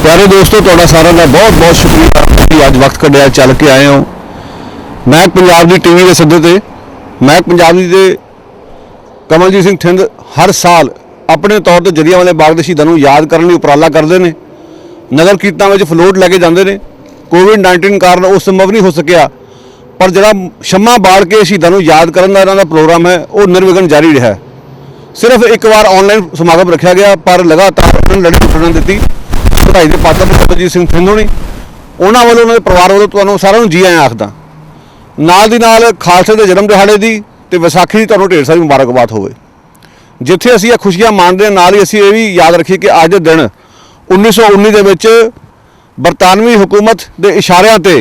प्यारे दोस्तों, तुहाडा सारा का बहुत बहुत शुक्रिया कि अज वक्त कढ़िया चल के आए हो। महक पंजाब दी टीवी के सदे ते महक पंजाब दी कमलजीत सिंह थिंद हर साल अपने तौर पर जलियांवाले बाग के शहीदों को याद करने उपराला करते हैं। नगर कीर्तन में फलोट लैके जाते हैं। कोविड-19 कारण वो संभव नहीं हो सकिया, पर जरा शम्मा बाड़ के शहीदों को याद करने का इन्हों का प्रोग्राम है वो निर्विघन जारी रहा। सिर्फ एक बार ऑनलाइन समागम रखा गया, पर लगातार उन्होंने लड़ी टुटन दी। ਵਧਾਈ ਦੇ ਪਾਤਰ ਕਮਲਜੀਤ ਸਿੰਘ ਥਿੰਦ ਹੋਣੀ, ਉਹਨਾਂ ਵੱਲੋਂ ਉਹਨਾਂ ਦੇ ਪਰਿਵਾਰ ਵੱਲੋਂ ਤੁਹਾਨੂੰ ਸਾਰਿਆਂ ਨੂੰ ਜੀ ਆਇਆਂ ਆਖਦਾ। ਨਾਲ ਦੀ ਨਾਲ ਖਾਲਸੇ ਦੇ ਜਨਮ ਦਿਹਾੜੇ ਦੀ ਤੇ ਵਿਸਾਖੀ ਦੀ ਤੁਹਾਨੂੰ ਢੇਰ ਸਾਰੀ ਮੁਬਾਰਕਬਾਦ ਹੋਵੇ। ਜਿੱਥੇ ਅਸੀਂ ਇਹ ਖੁਸ਼ੀਆਂ ਮਾਣਦੇ ਹਾਂ, ਨਾਲ ਹੀ ਅਸੀਂ ਇਹ ਵੀ ਯਾਦ ਰੱਖੀਏ ਕਿ ਅੱਜ ਦੇ ਦਿਨ 1919 ਦੇ ਵਿੱਚ ਬਰਤਾਨਵੀ ਹੁਕੂਮਤ ਦੇ ਇਸ਼ਾਰਿਆਂ ਤੇ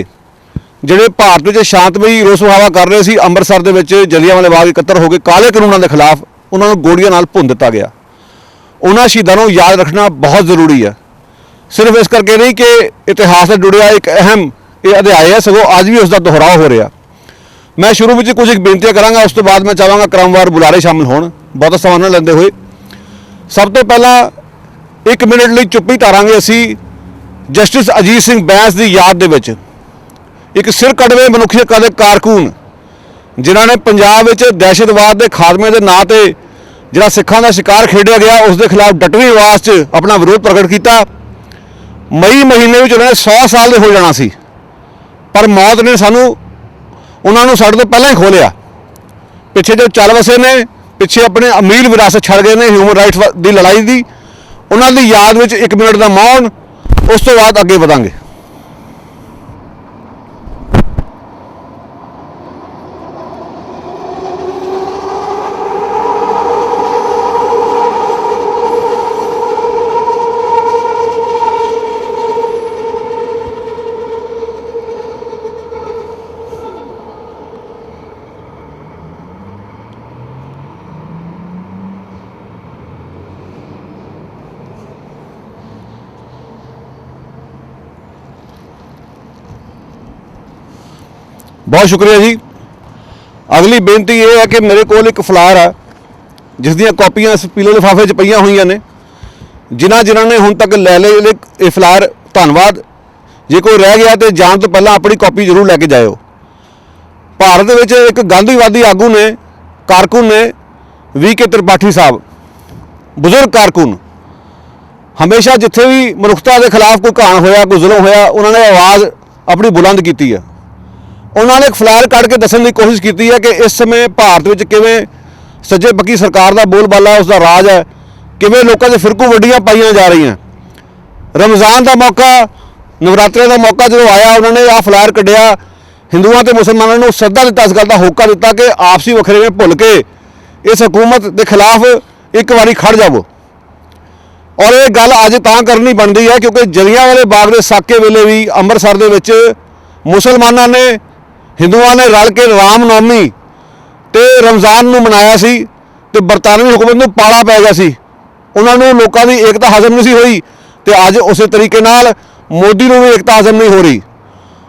ਜਿਹੜੇ ਭਾਰਤ ਵਿੱਚ ਸ਼ਾਂਤਮਈ ਰੋਸ ਮੁਜ਼ਾਹਰਾ ਕਰ ਰਹੇ ਸੀ, ਅੰਮ੍ਰਿਤਸਰ ਦੇ ਵਿੱਚ ਜਲਿਆਂਵਾਲੇ ਬਾਗ ਇਕੱਤਰ ਹੋ ਕੇ ਕਾਲੇ ਕਾਨੂੰਨਾਂ ਦੇ ਖਿਲਾਫ ਉਹਨਾਂ ਨੂੰ ਗੋਲੀਆਂ ਨਾਲ ਭੁੰਨ ਦਿੱਤਾ ਗਿਆ। ਉਹਨਾਂ ਸ਼ਹੀਦਾਂ ਨੂੰ ਯਾਦ ਰੱਖਣਾ ਬਹੁਤ ਜ਼ਰੂਰੀ ਹੈ। सिर्फ इस करके नहीं कि इतिहास से जुड़िया एक अहम ये अध्याय है, सगों अज भी उसका दोहराव हो रहा। मैं शुरू में कुछ बेनतियां करांगा, उस तो बाद मैं चाहांगा क्रमवार बुलारे शामिल होण, बहुत समा न लेंदे हुए। सब तो पहला 1 मिनट लिए चुप्पी धारांगे असी जस्टिस अजीत सिंह बैंस की याद दे विच। एक सिर कड़वे मनुखी कदे कारकून जिन्हां ने पंजाब विच दहशतवाद के खात्मे के नां ते जिहड़ा सिखां दा शिकार खेडिया गया उस दे खिलाफ डटवीं आवाज़ च अपना विरोध प्रगट किया। मई महीने में उन्होंने 100 साल के हो जाना सी, पर मौत ने सानू उन्होंने साढ़े तो पहले ही खो लिया। पिछे जो चल वसे ने पिछे अपने अमीर विरासत छड़ गए ने ह्यूमन राइट्स की लड़ाई की, उन्होंने याद में 1 मिनट का मौन, उस तो बाद अगे बढ़ांगे। बहुत शुक्रिया जी। अगली बेनती ये है कि मेरे को एक फलार है जिस दी कॉपियां इस पीले लिफाफे च पईयां हुई ने। जिन्हों ने हुण तक लै ले ये फलार धन्नवाद। जे कोई रह गया तो जान तो पहला अपनी कॉपी जरूर लैके जाओ। भारत विच एक गांधीवादी आगू ने कारकुन ने VK त्रिपाठी साहब, बुजुर्ग कारकुन, हमेशा जिथे भी मनुखता के खिलाफ कोई घाण होया, कोई जुल्म होया, उन्होंने आवाज़ अपनी बुलंद की है। उन्होंने एक फ्लैर कढ़ के दसन की कोशिश की है कि इस समय भारत में किवें सज्जे पक्की सरकार का बोलबाला उसका राज है, किवें लोगों के फिरकू वड्डियां पाईयां जा रही हैं। रमज़ान का मौका, नवरात्रे का मौका जो आया, उन्होंने आ फ्लैर कढ़िया, हिंदुओं तो मुसलमानों को सदा दिता, इस गल का होका दिता कि आपसी वखरेवें भुल के इस हुकूमत के खिलाफ एक बारी खड़ जावो। और ये गल अज तां करनी बनती है क्योंकि जलियांवाले बाग के साके वेले भी अमृतसर के मुसलमानों ने हिंदुओं ने रल के रामनवमी तो रमज़ान में मनाया सी, तो बरतानवी हुकूमत को पाला पै गया सी। उन्होंने लोगों की एकता हजम नहीं सी हुई, तो अज उस तरीके नाल मोदी को भी एकता हजम नहीं हो रही।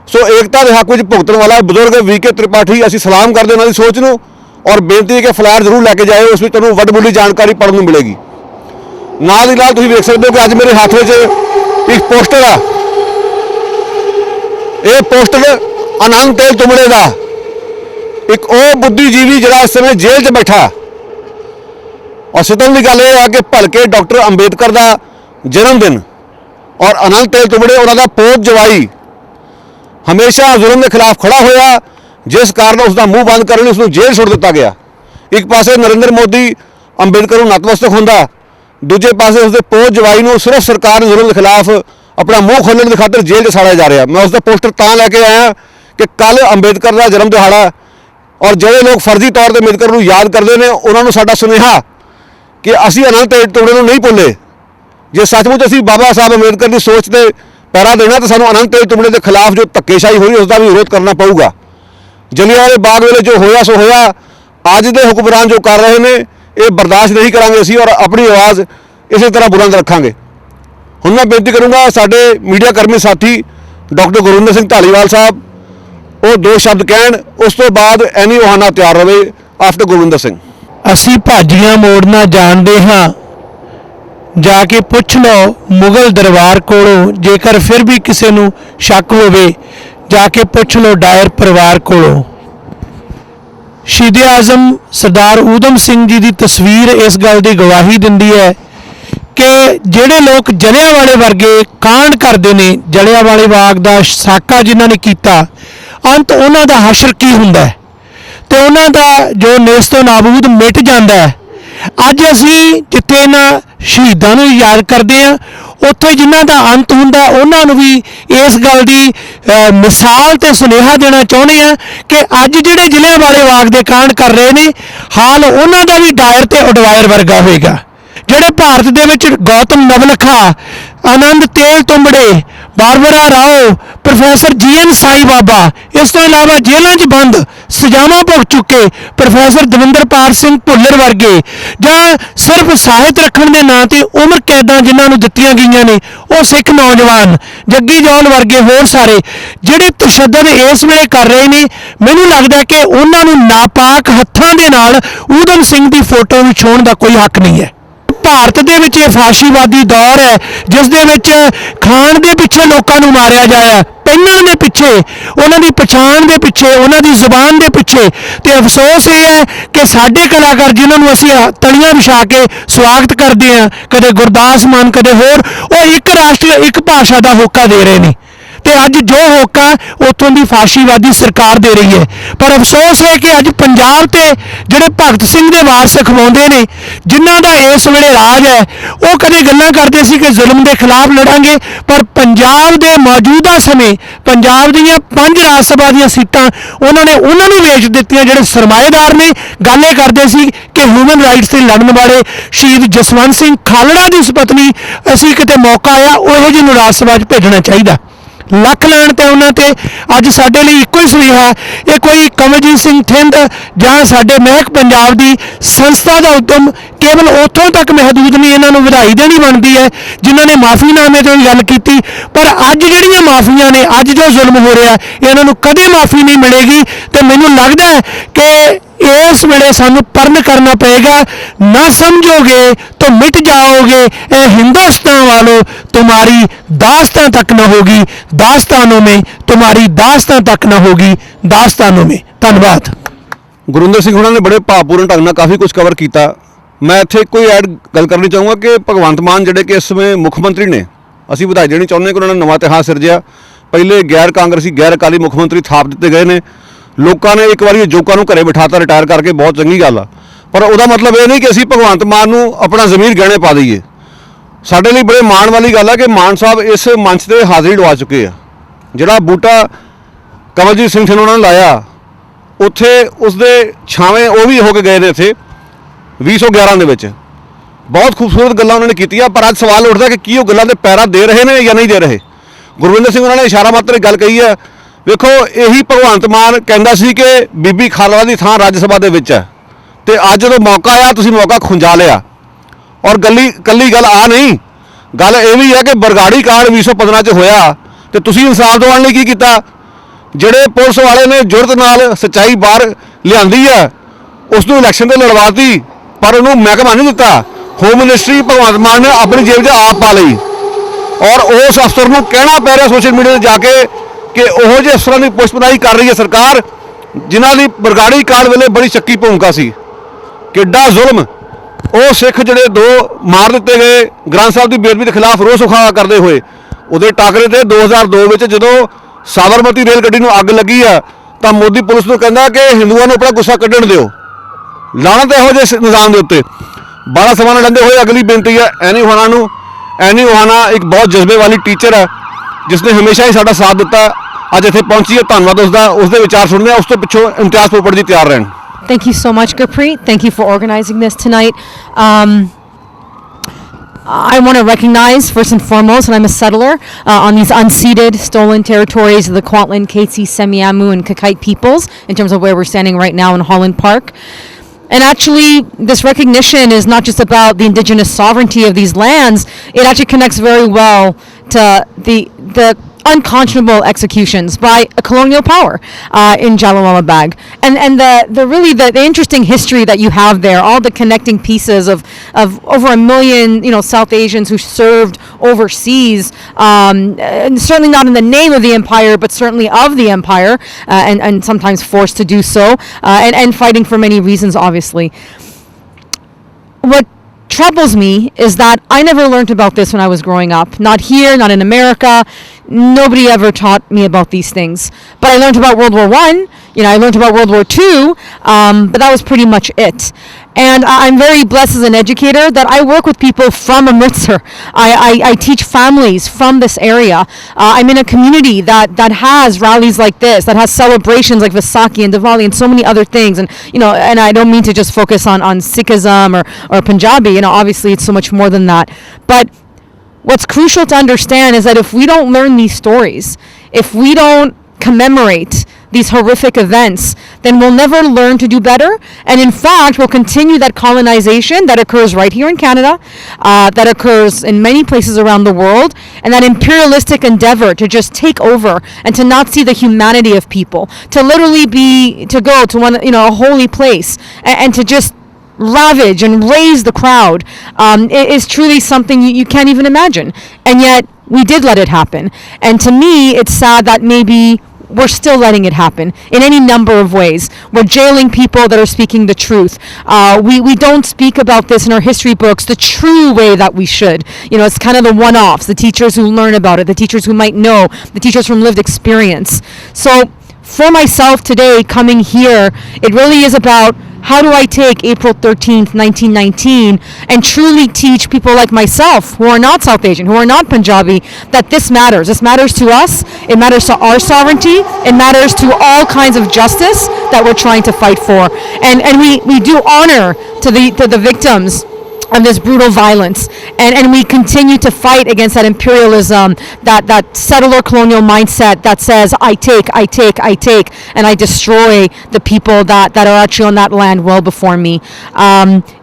सो एकता के हक में भुगतन वाला बुजुर्ग VK त्रिपाठी असीं सलाम करते उन्होंने सोच नूं, और बेनती है कि फ्लैर जरूर लैके जाए, उस तुहानूं वड्डमुली जानकारी पढ़ने को मिलेगी। नाल ही नाल तुसीं देख सकते हो कि अज मेरे हाथ में एक पोस्टर आ, ये पोस्टर आनंद तेल तुमड़े का एक वो बुद्धिजीवी जिहड़ा इस समय जेल च बैठा। और सितम की गल यह है कि भलके डॉक्टर अंबेडकर का जन्मदिन और आनंद तेल तुमड़े उन्होंने पोत जवाई हमेशा जुल्म के खिलाफ खड़ा होया, जिस कारण उसका मुँह बंद करने उसको जेल छोड़ दिता गया। एक पासे नरेंद्र मोदी अंबेडकर को नतमस्तक होंदा, दूजे पासे उसके पोत जवाई को सिर्फ सरकार ने जुल्म के खिलाफ अपना मुँह खोलने की खातर जेल च साड़िया जा रहा। मैं उसका पोस्टर तां लैके आया कि कल अंबेडकर का जन्म दिहाड़ा, और जो लोग फर्जी तौर पर अंबेडकर को याद करते हैं उन्होंने साडा सुनेहा कि असी आनंद तेल तुमड़े को नहीं भुल्ले। जे सचमुच असी बाबा साहब अंबेडकर की सोच से पैरा देना तो सानू आनंद तेल तुमड़े के खिलाफ जो धक्केशाही हुई उसका भी विरोध करना पऊगा। जलियांवाले बाग वेले जो होया सो होया, अज के हुक्मरान जो कर रहे हैं ये बर्दाश्त नहीं करांगे असी, और अपनी आवाज़ इस तरह बुलंद रखांगे। हुण मैं बेनती करूँगा साडे मीडिया कर्मी साथी डॉक्टर गुरविंदर सिंह धालीवाल साहब वो 2 शब्द कहण, उस तो बाद एनी ओहाना तैयार रहे आफ्टर गुरविंदर सिंह। असी भाजियां मोड़ना जानते हाँ, जाके पुछ लो मुगल दरबार कोलों, जेकर फिर भी किसी नूं शक होवे जाके पुछ लो डायर परिवार कोलों। शहीद आजम सरदार ऊधम सिंह जी की तस्वीर इस गल की गवाही दिंदी है कि ਜਿਹੜੇ लोग जलियांवाले वर्गे कांड करते हैं, जलियांवाले बाग का साका जिन्हों ने किया, अंत उन्हों का हशर की हुंदा है तो उन्हों का जो नेस्तो नाबूद मिट जाता है। अज असी जिथे इन्हां शहीदों नूं याद करते हैं, उत्थे जिन्हां दा अंत हुंदा उन्होंने भी इस गल की मिसाल ते सुनेहा देना चाहुंदे हैं कि अज जिहड़े जलियांवाले बाग दे कांड कर रहे हैं, हाल उन्हां दा भी डायर ते उडवायर वर्गा होएगा। ਜਿਹੜੇ ਭਾਰਤ ਦੇ ਵਿੱਚ ਗੌਤਮ ਨਵਲਖਾ, ਆਨੰਦ ਤੇਲ ਤੁੰਬੜੇ, ਬਾਰਬਰਾ ਰਾਓ, ਪ੍ਰੋਫੈਸਰ ਜੀਐਨ ਸਾਈ ਬਾਬਾ, ਇਸ ਤੋਂ ਇਲਾਵਾ ਜੇਲ੍ਹਾਂ 'ਚ ਬੰਦ ਸਜ਼ਾਵਾਂ ਭੁਗਤ ਚੁੱਕੇ ਪ੍ਰੋਫੈਸਰ ਦਵਿੰਦਰਪਾਲ ਸਿੰਘ ਭੁੱਲਰ ਵਰਗੇ, ਜਾਂ ਸਿਰਫ ਸਾਹਿਤ ਰੱਖਣ ਦੇ ਨਾਂ ਤੇ ਉਮਰ ਕੈਦਾਂ ਜਿਨ੍ਹਾਂ ਨੂੰ ਦਿੱਤੀਆਂ ਗਈਆਂ ਨੇ, ਉਹ ਸਿੱਖ ਨੌਜਵਾਨ ਜੱਗੀ ਜੌਲ ਵਰਗੇ ਹੋਰ ਸਾਰੇ ਜਿਹੜੇ ਤਸ਼ੱਦਦ ਇਸ ਵੇਲੇ ਕਰ ਰਹੇ ਨੇ, ਮੈਨੂੰ ਲੱਗਦਾ ਕਿ ਉਹਨਾਂ ਨੂੰ ਨਾਪਾਕ ਹੱਥਾਂ ਦੇ ਨਾਲ ਊਧਮ ਸਿੰਘ ਦੀ ਫੋਟੋ ਵੀ ਛੋਹਣ ਦਾ ਕੋਈ ਹੱਕ ਨਹੀਂ ਹੈ। ਭਾਰਤ ਦੇ ਵਿੱਚ ਇਹ ਫਾਸ਼ੀਵਾਦੀ ਦੌਰ ਹੈ ਜਿਸ ਦੇ ਵਿੱਚ ਖਾਣ ਦੇ ਪਿੱਛੇ ਲੋਕਾਂ ਨੂੰ ਮਾਰਿਆ ਜਾਇਆ, ਪਹਿਨਾਂ ਦੇ ਪਿੱਛੇ, ਉਹਨਾਂ ਦੀ ਪਛਾਣ ਦੇ ਪਿੱਛੇ, ਉਹਨਾਂ ਦੀ ਜ਼ੁਬਾਨ ਦੇ ਪਿੱਛੇ। ਤੇ ਅਫਸੋਸ ਇਹ ਹੈ ਕਿ ਸਾਡੇ ਕਲਾਕਾਰ ਜਿਨ੍ਹਾਂ ਨੂੰ ਅਸੀਂ ਤਲੀਆਂ ਵਿਛਾ ਕੇ ਸਵਾਗਤ ਕਰਦੇ ਹਾਂ, ਕਦੇ ਗੁਰਦਾਸ ਮਾਨ ਕਦੇ ਹੋਰ, ਉਹ ਇੱਕ ਰਾਸ਼ਟਰ ਇੱਕ ਭਾਸ਼ਾ ਦਾ ਹੋਕਾ ਦੇ ਰਹੇ ਨੇ ਤੇ ਅੱਜ ਜੋ ਹੋਕਾ ਉੱਥੋਂ ਦੀ ਫਾਸ਼ੀਵਾਦੀ ਸਰਕਾਰ ਦੇ ਰਹੀ ਹੈ। ਪਰ ਅਫਸੋਸ ਹੈ ਕਿ ਅੱਜ ਪੰਜਾਬ ਤੇ ਜਿਹੜੇ ਭਗਤ ਸਿੰਘ ਦੇ ਵਾਰਸ ਅਖਵਾਉਂਦੇ ਨੇ, ਜਿਨ੍ਹਾਂ ਦਾ ਇਸ ਵੇਲੇ ਰਾਜ ਹੈ, ਉਹ ਕਦੇ ਗੱਲਾਂ ਕਰਦੇ ਸੀ ਕਿ ਜ਼ੁਲਮ ਦੇ ਖਿਲਾਫ ਲੜਾਂਗੇ, ਪਰ ਪੰਜਾਬ ਦੇ ਮੌਜੂਦਾ ਸਮੇਂ ਪੰਜਾਬ ਦੀਆਂ 5 ਰਾਜ ਸਭਾ ਦੀਆਂ ਸੀਟਾਂ ਉਹਨਾਂ ਨੂੰ ਵੇਚ ਦਿੱਤੀਆਂ ਜਿਹੜੇ ਸਰਮਾਏਦਾਰ ਨੇ। ਗੱਲ ਇਹ ਕਰਦੇ ਸੀ ਕਿ ਹਿਊਮਨ ਰਾਈਟਸ ਤੇ ਲੜਨ ਵਾਲੇ ਸ਼ਹੀਦ ਜਸਵੰਤ ਸਿੰਘ ਖਾਲੜਾ ਦੀ ਸੁਪਤਨੀ ਅਸੀਂ ਕਿਤੇ ਮੌਕਾ ਆਇਆ ਉਹੋ ਜਿਹੇ ਨੂੰ ਰਾਜ ਸਭਾ 'ਚ ਭੇਜਣਾ ਚਾਹੀਦਾ। ਲੱਖ ਲੈਣ ਤੇ ਉਹਨਾਂ ਤੇ ਅੱਜ ਸਾਡੇ ਲਈ ਇੱਕੋ ਹੀ ਸੁਨੇਹਾ, ਇਹ ਕੋਈ ਕਮਲਜੀਤ ਸਿੰਘ ਥਿੰਦ ਜਾਂ ਸਾਡੇ ਮਹਿਕ ਪੰਜਾਬ ਦੀ ਸੰਸਥਾ ਦਾ ਉਦਮ ਕੇਵਲ ਉੱਥੋਂ ਤੱਕ ਮਹਦੂਦ ਨਹੀਂ, ਇਹਨਾਂ ਨੂੰ ਵਧਾਈ ਦੇਣੀ ਬਣਦੀ ਹੈ ਜਿਨ੍ਹਾਂ ਨੇ ਮਾਫੀਨਾਮੇ ਤੋਂ ਗੱਲ ਕੀਤੀ। ਪਰ ਅੱਜ ਜਿਹੜੀਆਂ ਮਾਫੀਆਂ ਨੇ, ਅੱਜ ਜੋ ਜ਼ੁਲਮ ਹੋ ਰਿਹਾ, ਇਹਨਾਂ ਨੂੰ ਕਦੇ ਮਾਫੀ ਨਹੀਂ ਮਿਲੇਗੀ। ਤੇ ਮੈਨੂੰ ਲੱਗਦਾ ਹੈ ਕਿ इस वेले सानू पर्ण करना पड़ेगा, ना समझोगे तो मिट जाओगे, ए हिंदुस्तान वालों तुम्हारी दास्तां तक न होगी, दास्तानों में तुम्हारी दास्तां तक न होगी, दास्तानों में। धन्यवाद। गुरिंदर सिंह होना ने बड़े भावपूर्ण ढंग नाल काफ़ी कुछ कवर किया। मैं इत्थे कोई ऐड गल करनी चाहूँगा कि भगवंत मान जिहड़े कि इस समय मुख मंत्री ने, असीं ਵਧਾਈ देनी चाहुंदे कि उन्होंने नवां इतिहास सिरजिया। पहले गैर कांग्रेसी गैर अकाली मुख मंत्री थाप दिते गए ने, लोगों ने एक बार जोਕਾਂ ਨੂੰ ਘਰੇ ਬਿਠਾਤਾ ਰਿਟਾਇਰ ਕਰਕੇ, बहुत चंगी गल आ। पर ਉਹਦਾ मतलब ਇਹ नहीं कि ਅਸੀਂ ਭਗਵੰਤ ਮਾਨ ਨੂੰ ਆਪਣਾ ਜ਼ਮੀਰ ਗਹਿਣੇ ਪਾ ਦਈਏ। ਸਾਡੇ ਲਈ ਬੜੇ ਮਾਣ ਵਾਲੀ ਗੱਲ ਆ ਕਿ ਮਾਨ ਸਾਹਿਬ ਇਸ ਮੰਚ ਤੇ ਹਾਜ਼ਰੀ ਲਵਾ ਚੁੱਕੇ ਆ। ਜਿਹੜਾ ਬੂਟਾ ਕਮਲਜੀਤ ਸਿੰਘ ਨੇ ਉਹਨਾਂ ਨੇ ਲਾਇਆ, ਉੱਥੇ ਉਸਦੇ ਛਾਵੇਂ ਉਹ ਵੀ ਹੋ ਕੇ ਗਏ ਨੇ ਇੱਥੇ 2011 ਦੇ ਵਿੱਚ। ਬਹੁਤ ਖੂਬਸੂਰਤ ਗੱਲਾਂ ਉਹਨਾਂ ਨੇ ਕੀਤੀਆਂ, ਪਰ ਅੱਜ ਸਵਾਲ ਉੱਠਦਾ ਕਿ ਕੀ ਉਹ ਗੱਲਾਂ ਦੇ ਪੈਰਾ ਦੇ ਰਹੇ ਨੇ ਜਾਂ ਨਹੀਂ ਦੇ ਰਹੇ। ਗੁਰਵਿੰਦਰ ਸਿੰਘ ਉਹਨਾਂ ਨੇ ਇਸ਼ਾਰਾ ਮਾਤਰ ਗੱਲ ਕਹੀ ਹੈ। ਵੇਖੋ, ਇਹੀ ਭਗਵੰਤ ਮਾਨ ਕਹਿੰਦਾ ਸੀ ਕਿ ਬੀਬੀ ਖਾਲੜਾ ਦੀ ਥਾਂ ਰਾਜ ਸਭਾ ਦੇ ਵਿੱਚ ਹੈ, ਤੇ ਅੱਜ ਜਦੋਂ ਮੌਕਾ ਆਇਆ ਤੁਸੀਂ ਮੌਕਾ ਖੁੰਝਾ ਲਿਆ। ਔਰ ਕੱਲੀ ਗੱਲ ਆ ਨਹੀਂ, ਗੱਲ ਇਹ ਵੀ ਹੈ ਕਿ ਬਰਗਾੜੀ ਕਾਂਡ 2015 'ਚ ਹੋਇਆ ਤੇ ਤੁਸੀਂ ਇਨਸਾਫ ਦਿਵਾਉਣ ਲਈ ਕੀ ਕੀਤਾ? ਜਿਹੜੇ ਪੁਲਿਸ ਵਾਲੇ ਨੇ ਜੁਰਤ ਨਾਲ ਸੱਚਾਈ ਬਾਹਰ ਲਿਆਂਦੀ ਹੈ, ਉਸ ਨੂੰ ਇਲੈਕਸ਼ਨ ਤੇ ਲੜਵਾਤੀ, ਪਰ ਉਹਨੂੰ ਮਹਿਕਮਾ ਨਹੀਂ ਦਿੱਤਾ। ਹੋਮ ਮਿਨਿਸਟਰੀ ਭਗਵੰਤ ਮਾਨ ਨੇ ਆਪਣੀ ਜੇਬ 'ਚ ਆਪ ਪਾ ਲਈ, ਔਰ ਉਸ ਅਫਸਰ ਨੂੰ ਕਹਿਣਾ ਪੈ ਰਿਹਾ ਸੋਸ਼ਲ ਮੀਡੀਆ 'ਤੇ ਜਾ ਕੇ ਕਿ ਉਹੋ ਜਿਹੇ ਅਫਸਰਾਂ ਦੀ ਪੁਸ਼ਪਨਾਈ ਕਰ ਰਹੀ ਹੈ ਸਰਕਾਰ ਜਿਨ੍ਹਾਂ ਦੀ ਬਰਗਾੜੀ ਕਾਂਡ ਵੇਲੇ ਬੜੀ ਸ਼ੱਕੀ ਭੂਮਿਕਾ ਸੀ। ਕਿੱਡਾ ਜ਼ੁਲਮ! ਉਹ ਸਿੱਖ ਜਿਹੜੇ 2 ਮਾਰ ਦਿੱਤੇ ਗਏ ਗ੍ਰੰਥ ਸਾਹਿਬ ਦੀ ਬੇਅਦਬੀ ਦੇ ਖਿਲਾਫ ਰੋਸ ਵਿਖਾ ਕਰਦੇ ਹੋਏ, ਉਹਦੇ ਟਾਕਰੇ ਤੇ 2002 ਵਿੱਚ ਜਦੋਂ ਸਾਬਰਮਤੀ ਰੇਲ ਗੱਡੀ ਨੂੰ ਅੱਗ ਲੱਗੀ ਆ ਤਾਂ ਮੋਦੀ ਪੁਲਿਸ ਨੂੰ ਕਹਿੰਦਾ ਕਿ ਹਿੰਦੂਆਂ ਨੂੰ ਆਪਣਾ ਗੁੱਸਾ ਕੱਢਣ ਦਿਓ। ਲਾਹਨਤ ਇਹੋ ਜਿਹੇ ਨਿਜ਼ਾਮ ਦੇ ਉੱਤੇ। ਬੜਾ ਸਮਾਂ ਨਾਲ ਲੈਂਦੇ ਹੋਏ ਅਗਲੀ ਬੇਨਤੀ ਹੈ ਐਨੀ ਓਹਾਨਾ ਨੂੰ। ਐਨੀ ਓਹਾਨਾ ਇੱਕ ਬਹੁਤ ਜਜ਼ਬੇ ਵਾਲੀ ਟੀਚਰ ਹੈ ਜਿਸਨੇ ਹਮੇਸ਼ਾ ਹੀ ਸਾਡਾ ਸਾਥ ਦਿੱਤਾ। ਅੱਜ ਇੱਥੇ ਪਹੁੰਚੀ ਹੈ, ਧੰਨਵਾਦ ਉਸਦਾ। ਉਸਦੇ ਵਿਚਾਰ ਸੁਣਦੇ ਹਾਂ। ਉਸ ਤੋਂ ਪਿੱਛੋਂ ਇਮਤਿਆਜ਼ ਪੋਪੜ ਜੀ ਤਿਆਰ ਰਹਿਣ। Thank you so much, Gurpreet. Thank you for organizing this tonight. I want to recognize, first and foremost, that I'm a settler on these unceded, stolen territories of the Kwantlen, Katzie, Semiahmoo, and Kakite peoples, in terms of where we're standing right now in Holland Park. And actually, this recognition is not just about the indigenous sovereignty of these lands. It actually connects very well to the unconscionable executions by a colonial power in Jallianwala Bagh, and the interesting history that you have there, all the connecting pieces of over 1 million South Asians who served overseas, and certainly not in the name of the empire, but certainly of the empire, and sometimes forced to do so, and fighting for many reasons, obviously. What troubles me is that I never learned about this when I was growing up. Not here, not in America. Nobody ever taught me about these things. But I learned about World War I. I learned about World War II, but that was pretty much it. And I'm very blessed as an educator that I work with people from Amritsar. I teach families from this area. I'm in a community that has rallies like this, that has celebrations like Vaisakhi and Diwali and so many other things. And and I don't mean to just focus on Sikhism or Punjabi. Obviously it's so much more than that. But what's crucial to understand is that if we don't learn these stories, if we don't commemorate these horrific events, then we'll never learn to do better. And in fact, we'll continue that colonization that occurs right here in Canada, that occurs in many places around the world, and that imperialistic endeavor to just take over and to not see the humanity of people, to literally to go to a holy place and to just ravage and raise the crowd. It is truly something you can't even imagine. And yet we did let it happen. And to me, it's sad that maybe we're still letting it happen in any number of ways. We're jailing people that are speaking the truth. We don't speak about this in our history books the true way that we should. It's kind of the one-offs, the teachers who learn about it, the teachers who might know, the teachers from lived experience. So for myself today, coming here, it really is about how do I take April 13th, 1919 and truly teach people like myself who are not South Asian, who are not Punjabi, that this matters. This matters to us. It matters to our sovereignty. It matters to all kinds of justice that we're trying to fight for. And we do honor to the victims of this brutal violence, and we continue to fight against that imperialism, that settler colonial mindset that says I take, and I destroy the people that are actually on that land well before me.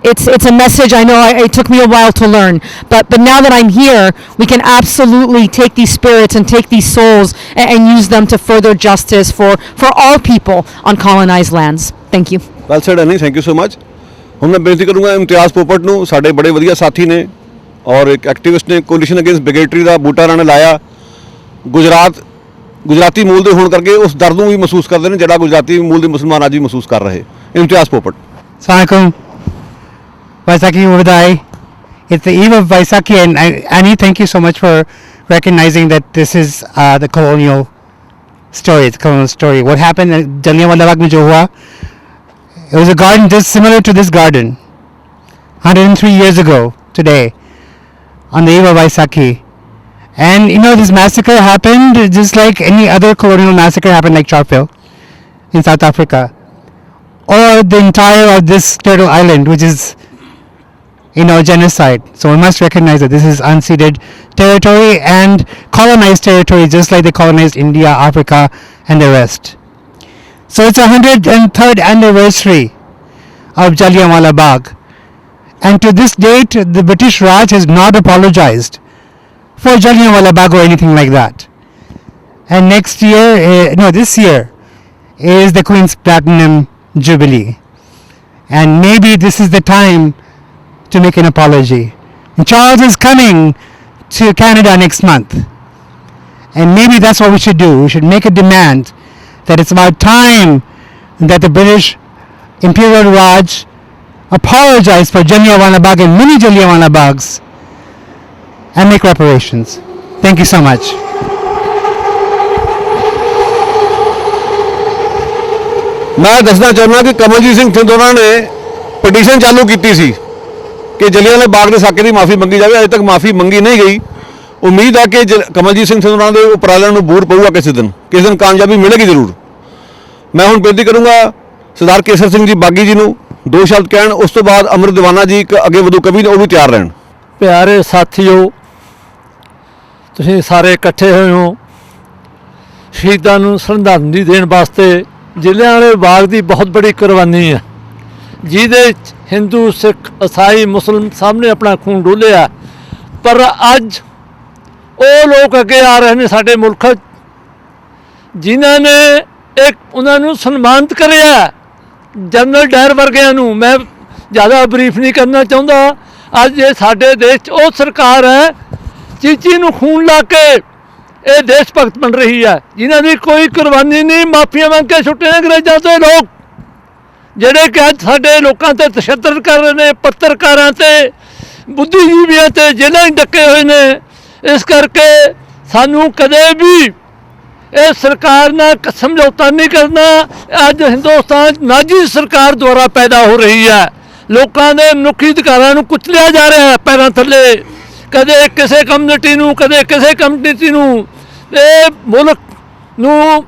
It's a message I know it took me a while to learn, but now that I'm here, we can absolutely take these spirits and take these souls and use them to further justice for all people on colonized lands. Thank you. Well said, Annie. Thank you so much. ਹੁਣ ਮੈਂ ਬੇਨਤੀ ਕਰੂੰਗਾ ਇਮਤਿਆਜ਼ ਪੋਪਟ ਨੂੰ, ਸਾਡੇ ਬੜੇ ਵਧੀਆ ਸਾਥੀ ਨੇ ਔਰ ਇੱਕ ਐਕਟਿਵਿਸਟ ਨੇ, ਕੋਲੀਸ਼ਨ ਅਗੇਂਸਟ ਬਿਗੇਟਰੀ ਦਾ ਬੂਟਾ ਰਾਣੇ ਲਾਇਆ। ਗੁਜਰਾਤੀ ਮੂਲ ਦੇ ਹੋਣ ਕਰਕੇ ਉਸ ਦਰਦ ਨੂੰ ਵੀ ਮਹਿਸੂਸ ਕਰਦੇ ਨੇ ਜਿਹੜਾ ਗੁਜਰਾਤੀ ਮੂਲ ਦੇ ਮੁਸਲਮਾਨ ਅੱਜ ਵੀ ਮਹਿਸੂਸ ਕਰ ਰਹੇ। Imtiaz ਪੋਪਟ। Assalamualaikum. Vaisakhi Uvadai. It's the eve of Vaisakhi, and Annie, thank you so much for recognizing that this is the colonial story. It's a colonial story. What happened at Jallianwala Bagh mein jo hua, it was a garden just similar to this garden 103 years ago today on the eve of Vaisakhi. And this massacre happened just like any other colonial massacre happened, like Charpeville in South Africa, or the entire of this turtle island, which is genocide. So we must recognize that this is unceded territory and colonized territory, just like they colonized India, Africa and the rest. So it's 103rd anniversary of Jallianwala Bagh, and to this date the British Raj has not apologized for Jallianwala Bagh or anything like that. And this year is the Queen's Platinum Jubilee, and maybe this is the time to make an apology. And Charles is coming to Canada next month, and maybe that's what we should do. We should make a demand that it's about time that the British Imperial Raj apologize for Jallianwala Bagh and many Jallianwala Baghs and make reparations. Thank you so much. मैं दसना चाहना कि कमलजीत सिंह थिंदोरा ने petition चालू की सी कि जलियांवाला बाग के साके की माफ़ी मंगी जाए। अजे तक माफ़ी मंगी नहीं गई। उम्मीद है कि कमलजीत सिंह थिंदोरा के उपरालिਆਂ ਨੂੰ ਬੂਰ ਪਊਗਾ ਕਿਸੇ ਦਿਨ ਕਾਮਯਾਬੀ ਮਿਲੇਗੀ ਜ਼ਰੂਰ। मैं ਹੁਣ ਬੇਨਤੀ ਕਰੂੰਗਾ ਸਰਦਾਰ ਕੇਸਰ ਸਿੰਘ ਜੀ ਬਾਗੀ ਜੀ ਨੂੰ 2 ਸ਼ਬਦ ਕਹਿਣ, ਉਸ ਤੋਂ ਬਾਅਦ ਅਮਰ ਦੀਵਾਨਾ ਜੀ ਇੱਕ ਅੱਗੇ ਵਧੂ ਕਵੀ ਨੇ, ਉਹ ਵੀ ਤਿਆਰ ਰਹਿਣ। ਪਿਆਰੇ ਸਾਥੀਓ, ਤੁਸੀਂ ਸਾਰੇ ਇਕੱਠੇ ਹੋਏ ਹੋ ਸ਼ਹੀਦਾਂ ਨੂੰ ਸ਼ਰਧਾਂਜਲੀ ਦੇਣ ਵਾਸਤੇ। ਜਲਿਆਂਵਾਲੇ ਬਾਗ ਦੀ ਬਹੁਤ ਬੜੀ ਕੁਰਬਾਨੀ ਹੈ, ਜਿਹਦੇ ਹਿੰਦੂ, ਸਿੱਖ, ਈਸਾਈ, ਮੁਸਲਮ ਸਭ ਨੇ ਆਪਣਾ ਖੂਨ ਡੋਲਿਆ। ਪਰ ਅੱਜ ਉਹ ਲੋਕ ਅੱਗੇ ਆ ਰਹੇ ਨੇ ਸਾਡੇ ਮੁਲਕ 'ਚ ਜਿਨ੍ਹਾਂ ਨੇ ਇੱਕ ਉਹਨਾਂ ਨੂੰ ਸਨਮਾਨਿਤ ਕਰਿਆ। ਜਨਰਲ ਡਾਇਰ ਵਰਗਿਆਂ ਨੂੰ ਮੈਂ ਜ਼ਿਆਦਾ ਬਰੀਫ ਨਹੀਂ ਕਰਨਾ ਚਾਹੁੰਦਾ। ਅੱਜ ਇਹ ਸਾਡੇ ਦੇਸ਼ 'ਚ ਉਹ ਸਰਕਾਰ ਹੈ ਚੀਚੀ ਨੂੰ ਖੂਨ ਲਾ ਕੇ ਇਹ ਦੇਸ਼ ਭਗਤ ਬਣ ਰਹੀ ਹੈ, ਜਿਨ੍ਹਾਂ ਦੀ ਕੋਈ ਕੁਰਬਾਨੀ ਨਹੀਂ। ਮਾਫੀਆਂ ਮੰਗ ਕੇ ਛੁੱਟੇ ਨੇ ਅੰਗਰੇਜ਼ਾਂ ਤੋਂ ਲੋਕ, ਜਿਹੜੇ ਕਿ ਅੱਜ ਸਾਡੇ ਲੋਕਾਂ 'ਤੇ ਤਸ਼ੱਦਦ ਕਰ ਰਹੇ ਨੇ, ਪੱਤਰਕਾਰਾਂ 'ਤੇ, ਬੁੱਧੀਜੀਵੀਆਂ 'ਤੇ ਜੇਲ੍ਹਾਂ 'ਚ ਡੱਕੇ ਹੋਏ ਨੇ। ਇਸ ਕਰਕੇ ਸਾਨੂੰ ਕਦੇ ਵੀ ਇਹ ਸਰਕਾਰ ਨਾਲ ਸਮਝੌਤਾ ਨਹੀਂ ਕਰਨਾ। ਅੱਜ ਹਿੰਦੁਸਤਾਨ 'ਚ ਨਾਜ਼ੀ ਸਰਕਾਰ ਦੁਆਰਾ ਪੈਦਾ ਹੋ ਰਹੀ ਹੈ। ਲੋਕਾਂ ਦੇ ਮਨੁੱਖੀ ਅਧਿਕਾਰਾਂ ਨੂੰ ਕੁਚਲਿਆ ਜਾ ਰਿਹਾ ਹੈ ਪੈਰਾਂ ਥੱਲੇ, ਕਦੇ ਕਿਸੇ ਕਮਿਊਨਿਟੀ ਨੂੰ, ਕਦੇ ਕਿਸੇ ਕਮਿਊਨਿਟੀ ਨੂੰ। ਇਹ ਮੁਲਕ ਨੂੰ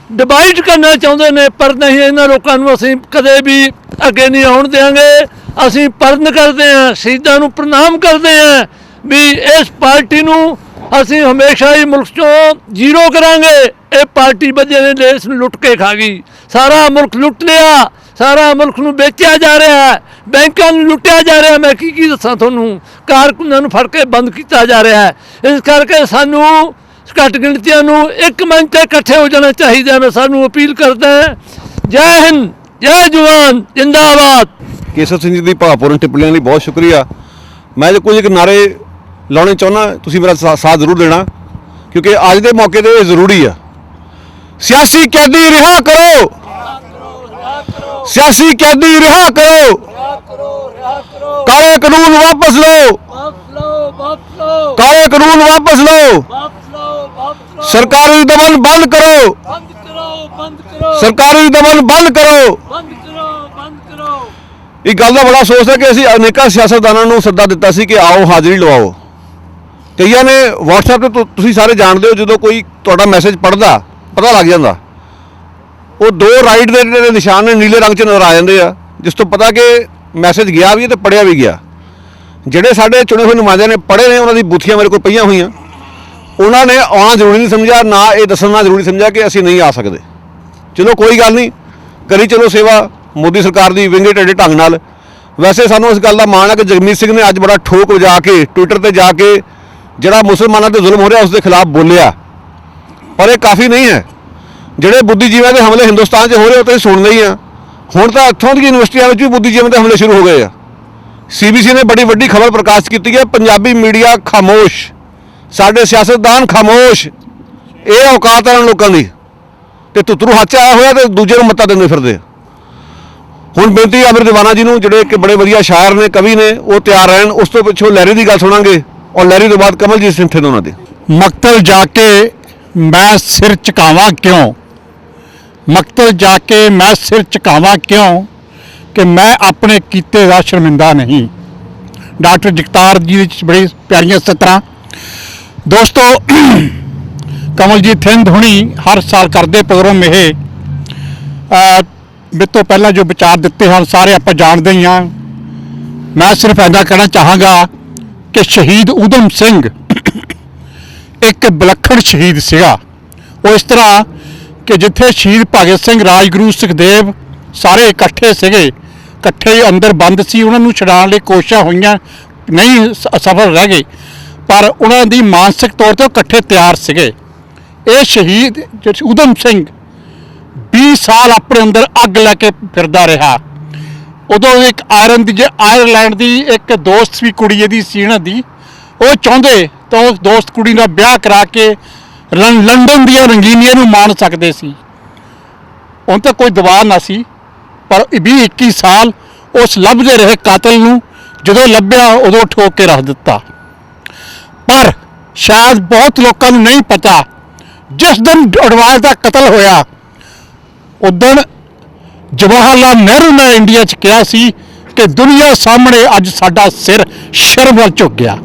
ਡਿਵਾਈਡ ਕਰਨਾ ਚਾਹੁੰਦੇ ਨੇ, ਪਰ ਨਹੀਂ, ਇਹਨਾਂ ਲੋਕਾਂ ਨੂੰ ਅਸੀਂ ਕਦੇ ਵੀ ਅੱਗੇ ਨਹੀਂ ਆਉਣ ਦੇਵਾਂਗੇ। ਅਸੀਂ ਪਰਨ ਕਰਦੇ ਹਾਂ, ਸ਼ਹੀਦਾਂ ਨੂੰ ਪ੍ਰਣਾਮ ਕਰਦੇ ਹਾਂ ਵੀ ਇਸ ਪਾਰਟੀ ਨੂੰ ਅਸੀਂ ਹਮੇਸ਼ਾ ਹੀ ਮੁਲਕ 'ਚੋਂ ਜ਼ੀਰੋ ਕਰਾਂਗੇ। ਇਹ ਪਾਰਟੀ ਬੰਦੇ ਨੇ ਦੇਸ਼ ਨੂੰ ਲੁੱਟ ਕੇ ਖਾ ਗਈ, ਸਾਰਾ ਮੁਲਕ ਲੁੱਟ ਲਿਆ, ਸਾਰਾ ਮੁਲਕ ਨੂੰ ਵੇਚਿਆ ਜਾ ਰਿਹਾ ਹੈ, ਬੈਂਕਾਂ ਨੂੰ ਲੁੱਟਿਆ ਜਾ ਰਿਹਾ। ਮੈਂ ਕੀ ਦੱਸਾਂ ਤੁਹਾਨੂੰ, ਕਾਰਕੁਨਾਂ ਨੂੰ ਫੜ ਕੇ ਬੰਦ ਕੀਤਾ ਜਾ ਰਿਹਾ ਹੈ। ਇਸ ਕਰਕੇ ਸਾਨੂੰ ਘੱਟ ਗਿਣਤੀਆਂ ਨੂੰ ਇੱਕ ਮੰਚ 'ਤੇ ਇਕੱਠੇ ਹੋ ਜਾਣਾ ਚਾਹੀਦਾ। ਮੈਂ ਸਾਨੂੰ ਅਪੀਲ ਕਰਦਾ ਜੈ ਹਿੰਦ, ਜੈ ਜਵਾਨ, ਜਿੰਦਾਬਾਦ। ਕੇਸਰ ਸਿੰਘ ਜੀ ਦੀ ਭਾਵਪੂਰਨ ਟਿੱਪਣੀਆਂ ਲਈ ਬਹੁਤ ਸ਼ੁਕਰੀਆ। ਮੈਂ ਜੇ ਕੁਝ ਇੱਕ ਨਾਰੇ ਲਾਉਣੇ ਚਾਹੁੰਦਾ, ਤੁਸੀਂ ਮੇਰਾ ਸਾਥ ਜ਼ਰੂਰ ਦੇਣਾ, ਕਿਉਂਕਿ ਅੱਜ ਦੇ ਮੌਕੇ 'ਤੇ ਇਹ ਜ਼ਰੂਰੀ ਆ। ਸਿਆਸੀ ਕੈਦੀ ਰਿਹਾ ਕਰੋ, ਸਿਆਸੀ ਕੈਦੀ ਰਿਹਾ ਕਰੋ, ਕਾਲੇ ਕਾਨੂੰਨ ਵਾਪਸ ਲਓ, ਕਾਲੇ ਕਾਨੂੰਨ ਵਾਪਸ ਲਓ, ਸਰਕਾਰੀ ਦਮਨ ਬੰਦ ਕਰੋ, ਸਰਕਾਰੀ ਦਮਨ ਬੰਦ ਕਰੋ। ਇਹ ਗੱਲ ਦਾ ਬੜਾ ਅਫਸੋਸ ਹੈ ਕਿ ਅਸੀਂ ਅਨੇਕਾਂ ਸਿਆਸਤਦਾਨਾਂ ਨੂੰ ਸੱਦਾ ਦਿੱਤਾ ਸੀ ਕਿ ਆਓ ਹਾਜ਼ਰੀ ਲਵਾਓ। ਕਈਆਂ ਨੇ WhatsApp 'ਤੇ ਤੁਸੀਂ ਸਾਰੇ ਜਾਣਦੇ ਹੋ, ਜਦੋਂ ਕੋਈ ਤੁਹਾਡਾ ਮੈਸੇਜ ਪੜ੍ਹਦਾ ਪਤਾ ਲੱਗ ਜਾਂਦਾ, ਉਹ ਦੋ ਰਾਈਟ ਦੇ ਜਿਹੜੇ ਨਿਸ਼ਾਨ ਨੇ ਨੀਲੇ ਰੰਗ 'ਚ ਨਜ਼ਰ ਆ ਜਾਂਦੇ ਆ, ਜਿਸ ਤੋਂ ਪਤਾ ਕਿ ਮੈਸੇਜ ਗਿਆ ਵੀ ਅਤੇ ਪੜ੍ਹਿਆ ਵੀ ਗਿਆ। ਜਿਹੜੇ ਸਾਡੇ ਚੁਣੇ ਹੋਏ ਨੁਮਾਇੰਦਿਆਂ ਨੇ ਪੜ੍ਹੇ ਨੇ, ਉਹਨਾਂ ਦੀ ਬੂਥੀਆਂ ਮੇਰੇ ਕੋਲ ਪਈਆਂ ਹੋਈਆਂ, ਉਹਨਾਂ ਨੇ ਆਉਣਾ ਜ਼ਰੂਰੀ ਨਹੀਂ ਸਮਝਿਆ, ਨਾ ਇਹ ਦੱਸਣਾ ਜ਼ਰੂਰੀ ਸਮਝਿਆ ਕਿ ਅਸੀਂ ਨਹੀਂ ਆ ਸਕਦੇ। ਚਲੋ ਕੋਈ ਗੱਲ ਨਹੀਂ, ਕਰੀ ਚਲੋ ਸੇਵਾ ਮੋਦੀ ਸਰਕਾਰ ਦੀ ਵਿੰਗੇ ਟੇਢੇ ਢੰਗ ਨਾਲ। ਵੈਸੇ ਸਾਨੂੰ ਇਸ ਗੱਲ ਦਾ ਮਾਣ ਹੈ ਕਿ ਜਗਮੀਤ ਸਿੰਘ ਨੇ ਅੱਜ ਬੜਾ ਠੋਕ ਵਜਾ ਕੇ ਟਵਿੱਟਰ 'ਤੇ ਜਾ ਕੇ ਜਿਹੜਾ ਮੁਸਲਮਾਨਾਂ 'ਤੇ ਜ਼ੁਲਮ ਹੋ ਰਿਹਾ ਉਸ ਦੇ ਖਿਲਾਫ ਬੋਲਿਆ, ਪਰ ਇਹ ਕਾਫੀ ਨਹੀਂ ਹੈ। ਜਿਹੜੇ ਬੁੱਧੀਜੀਵੀਆਂ ਦੇ ਹਮਲੇ ਹਿੰਦੁਸਤਾਨ 'ਚ ਹੋ ਰਹੇ ਉਹ ਤਾਂ ਸੁਣਦੇ ਹੀ ਆ। ਹੁਣ ਤਾਂ ਇੱਥੋਂ ਦੀਆਂ ਯੂਨੀਵਰਸਿਟੀਆਂ ਵਿੱਚ ਵੀ ਬੁੱਧੀਜੀਵੀਆਂ ਦੇ ਹਮਲੇ ਸ਼ੁਰੂ ਹੋ ਗਏ ਆ। CBC ਨੇ ਬੜੀ ਵੱਡੀ ਖਬਰ ਪ੍ਰਕਾਸ਼ਿਤ ਕੀਤੀ ਹੈ, ਪੰਜਾਬੀ ਮੀਡੀਆ ਖਾਮੋਸ਼, ਸਾਡੇ ਸਿਆਸਤਦਾਨ ਖਾਮੋਸ਼। ਇਹ ਔਕਾਤ ਹੈ ਲੋਕਾਂ ਦੀ, ਤੇ ਤੁਤਰੂ ਹੱਥ 'ਚ ਆਇਆ ਹੋਇਆ ਤੇ ਦੂਜੇ ਨੂੰ ਮੱਤਾ ਦਿੰਦੇ ਫਿਰਦੇ। ਹੁਣ ਬੇਨਤੀ ਅਮਰਦੀਵਾਨਾ ਜੀ ਨੂੰ, ਜਿਹੜੇ ਕਿ ਬੜੇ ਵਧੀਆ ਸ਼ਾਇਰ ਨੇ, ਕਵੀ ਨੇ, ਉਹ ਤਿਆਰ ਰਹਿਣ। ਉਸ ਤੋਂ ਪਿੱਛੋਂ ਲਹਿਰੀ ਦੀ ਗੱਲ ਸੁਣਾਂਗੇ, ਔਰ ਲਹਿਰੀ ਤੋਂ ਬਾਅਦ ਕਮਲਜੀਤ ਸਿੰਘ ਠਿੰਦ ਉਹਨਾਂ ਦੇ। ਮਕਤਲ ਜਾ ਕੇ ਮੈਂ ਸਿਰ ਝੁਕਾਵਾਂ ਕਿਉਂ, ਮਕਤਲ ਜਾ ਕੇ ਮੈਂ ਸਿਰ ਝੁਕਾਵਾਂ ਕਿਉਂ, ਕਿ ਮੈਂ ਆਪਣੇ ਕੀਤੇ ਦਾ ਸ਼ਰਮਿੰਦਾ ਨਹੀਂ। ਡਾਕਟਰ ਜਗਤਾਰ ਜੀ ਦੀ ਬੜੀ ਪਿਆਰੀਆਂ ਸਤਰਾਂ। ਦੋਸਤੋ, ਕਮਲਜੀਤ ਸਿੰਘ ਹੁਣੀ ਹਰ ਸਾਲ ਕਰਦੇ ਪ੍ਰੋਗਰਾਮ ਇਹ ਮੇਰੇ ਤੋਂ ਪਹਿਲਾਂ ਜੋ ਵਿਚਾਰ ਦਿੱਤੇ ਹਨ ਸਾਰੇ ਆਪਾਂ ਜਾਣਦੇ ਹੀ ਹਾਂ। ਮੈਂ ਸਿਰਫ ਇੱਦਾਂ ਕਹਿਣਾ ਚਾਹਾਂਗਾ ਕਿ ਸ਼ਹੀਦ ਊਧਮ ਸਿੰਘ ਇੱਕ ਵਿਲੱਖਣ ਸ਼ਹੀਦ ਸੀਗਾ। ਉਹ ਇਸ ਤਰ੍ਹਾਂ ਕਿ ਜਿੱਥੇ ਸ਼ਹੀਦ ਭਗਤ ਸਿੰਘ, ਰਾਜਗੁਰੂ, ਸੁਖਦੇਵ ਸਾਰੇ ਇਕੱਠੇ ਸੀਗੇ, ਇਕੱਠੇ ਹੀ ਅੰਦਰ ਬੰਦ ਸੀ, ਉਹਨਾਂ ਨੂੰ ਛੁਡਾਉਣ ਲਈ ਕੋਸ਼ਿਸ਼ਾਂ ਹੋਈਆਂ, ਨਹੀਂ ਸਫਲ ਰਹਿ ਗਏ, ਪਰ ਉਹਨਾਂ ਦੀ ਮਾਨਸਿਕ ਤੌਰ 'ਤੇ ਉਹ ਇਕੱਠੇ ਤਿਆਰ ਸੀਗੇ। ਇਹ ਸ਼ਹੀਦ ਊਧਮ ਸਿੰਘ 20 ਸਾਲ ਆਪਣੇ ਅੰਦਰ ਅੱਗ ਲੈ ਕੇ ਫਿਰਦਾ ਰਿਹਾ। ਉਦੋਂ ਇੱਕ ਆਇਰਲੈਂਡ ਦੀ ਇੱਕ ਦੋਸਤ ਵੀ ਕੁੜੀ ਇਹਦੀ ਸੀ ਇਹਨਾਂ ਦੀ, ਉਹ ਚਾਹੁੰਦੇ ਤਾਂ ਉਸ ਦੋਸਤ ਕੁੜੀ ਨਾਲ ਵਿਆਹ ਕਰਾ ਕੇ ਲੰਡਨ ਦੀਆਂ ਰੰਗੀਨੀਆਂ ਨੂੰ ਮਾਣ ਸਕਦੇ ਸੀ। ਹੁਣ ਤਾਂ ਕੋਈ ਦਬਾਅ ਨਾ ਸੀ, ਪਰ 20-21 ਸਾਲ ਉਸ ਲੱਭਦੇ ਰਹੇ ਕਾਤਲ ਨੂੰ, ਜਦੋਂ ਲੱਭਿਆ ਉਦੋਂ ਠੋਕ ਕੇ ਰੱਖ ਦਿੱਤਾ। ਪਰ ਸ਼ਾਇਦ ਬਹੁਤ ਲੋਕਾਂ ਨੂੰ ਨਹੀਂ ਪਤਾ, ਜਿਸ ਦਿਨ ਅਡਵਾਈਸ ਦਾ ਕਤਲ ਹੋਇਆ ਉਦੋਂ ਜਵਾਹਰ ਲਾਲ ਨਹਿਰੂ ਨੇ ਇੰਡੀਆ 'ਚ ਕਿਹਾ ਸੀ ਕਿ ਦੁਨੀਆ ਸਾਹਮਣੇ ਅੱਜ ਸਾਡਾ ਸਿਰ ਸ਼ਰਮ ਵੱਲ ਝੁਕ ਗਿਆ।